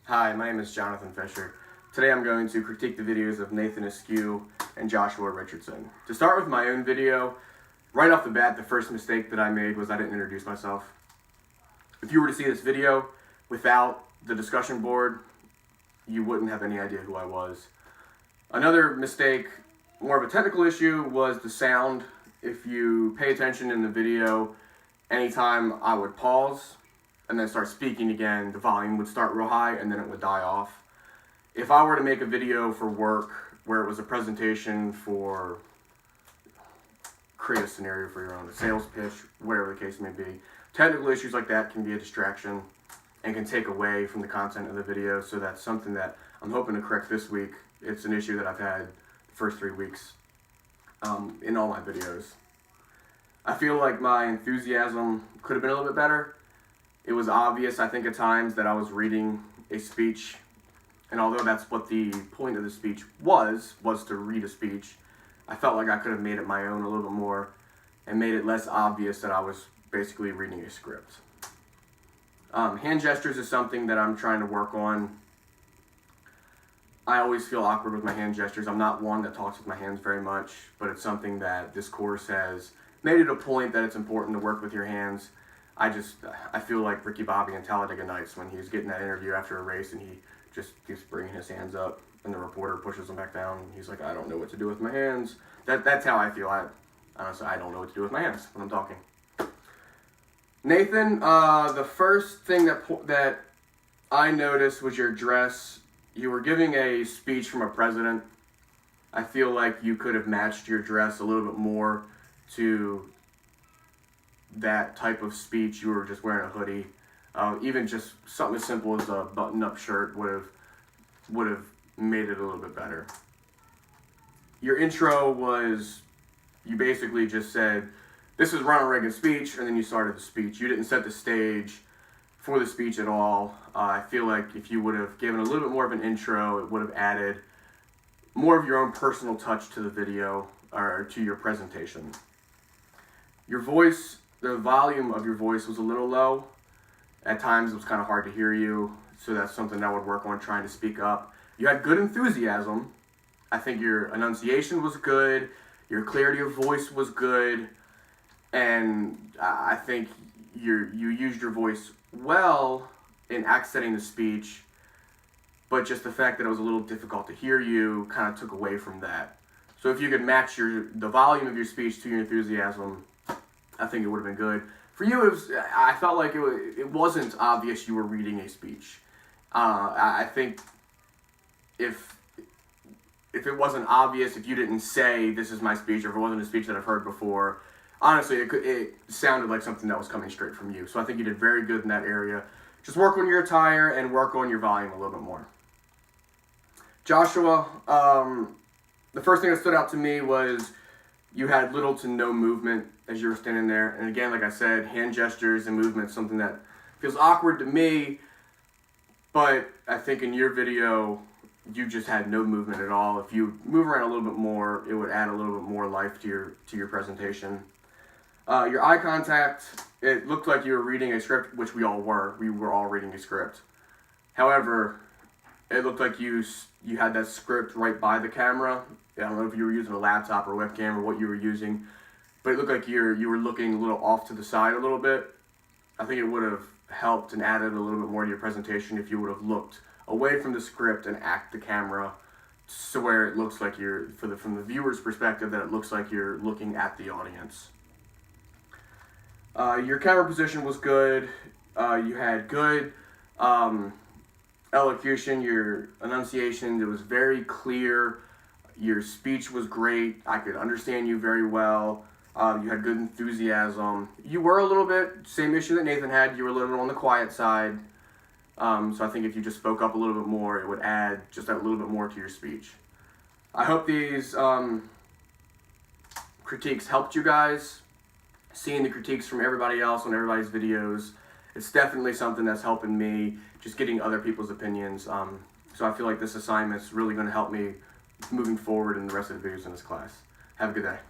Hi, my name is Jonathan Fisher. Today I'm going to critique the videos of Nathan Askew and Joshua Richardson. To start with my own video, right off the bat, the first mistake that I made was I didn't introduce myself. If you were to see this video without the discussion board, you wouldn't have any idea who I was. Another mistake, more of a technical issue, was the sound. If you pay attention in the video, anytime I would pause and then start speaking again, the volume would start real high and then it would die off. If I were to make a video for work where it was a presentation for, create a scenario for your own, a sales pitch, whatever the case may be, technical issues like that can be a distraction and can take away from the content of the video. So that's something that I'm hoping to correct this week. It's an issue that I've had the first 3 weeks in all my videos. I feel like my enthusiasm could have been a little bit better. It was obvious, I think, at times that I was reading a speech, and although that's what the point of the speech was to read a speech, I felt like I could have made it my own a little bit more and made it less obvious that I was basically reading a script. Hand gestures is something that I'm trying to work on. I always feel awkward with my hand gestures. I'm not one that talks with my hands very much, but it's something that this course has made it a point that it's important to work with your hands. I feel like Ricky Bobby in Talladega Nights when he was getting that interview after a race and he just keeps bringing his hands up and the reporter pushes him back down. And he's like, I don't know what to do with my hands. That's how I feel. Honestly, I don't know what to do with my hands when I'm talking. Nathan, the first thing that I noticed was your dress. You were giving a speech from a president. I feel like you could have matched your dress a little bit more to that type of speech. You were just wearing a hoodie. Even just something as simple as a button-up shirt would have made it a little bit better. Your intro was, you basically just said, this is Ronald Reagan's speech, and then you started the speech. You didn't set the stage for the speech at all. I feel like if you would have given a little bit more of an intro, it would have added more of your own personal touch to the video or to your presentation. Your voice, the volume of your voice was a little low. At times it was kind of hard to hear you, so that's something I would work on, trying to speak up. You had good enthusiasm. I think your enunciation was good. Your clarity of voice was good. And I think you used your voice well in accenting the speech, but just the fact that it was a little difficult to hear you kind of took away from that. So if you could match the volume of your speech to your enthusiasm, I think it would have been good. For you, I felt like it wasn't obvious you were reading a speech. I think if it wasn't obvious, if you didn't say, this is my speech, or if it wasn't a speech that I've heard before, honestly, it sounded like something that was coming straight from you. So I think you did very good in that area. Just work on your attire and work on your volume a little bit more. Joshua, the first thing that stood out to me was you had little to no movement as you were standing there. And again, like I said, hand gestures and movement, something that feels awkward to me. But I think in your video, you just had no movement at all. If you move around a little bit more, it would add a little bit more life to your presentation. Your eye contact, it looked like you were reading a script, which we all were. We were all reading a script. However, it looked like you had that script right by the camera. I don't know if you were using a laptop or webcam or what you were using, but it looked like you were looking a little off to the side a little bit. I think it would have helped and added a little bit more to your presentation if you would have looked away from the script and act the camera to where it looks like from the viewer's perspective, that it looks like you're looking at the audience. Your camera position was good. You had good elocution, your enunciation, it was very clear. Your speech was great. I could understand you very well. You had good enthusiasm. You were a little bit, same issue that Nathan had, you were a little bit on the quiet side. So I think if you just spoke up a little bit more, it would add just that little bit more to your speech. I hope these critiques helped you guys. Seeing the critiques from everybody else on everybody's videos, it's definitely something that's helping me, just getting other people's opinions. So I feel like this assignment's really going to help me moving forward in the rest of the videos in this class. Have a good day.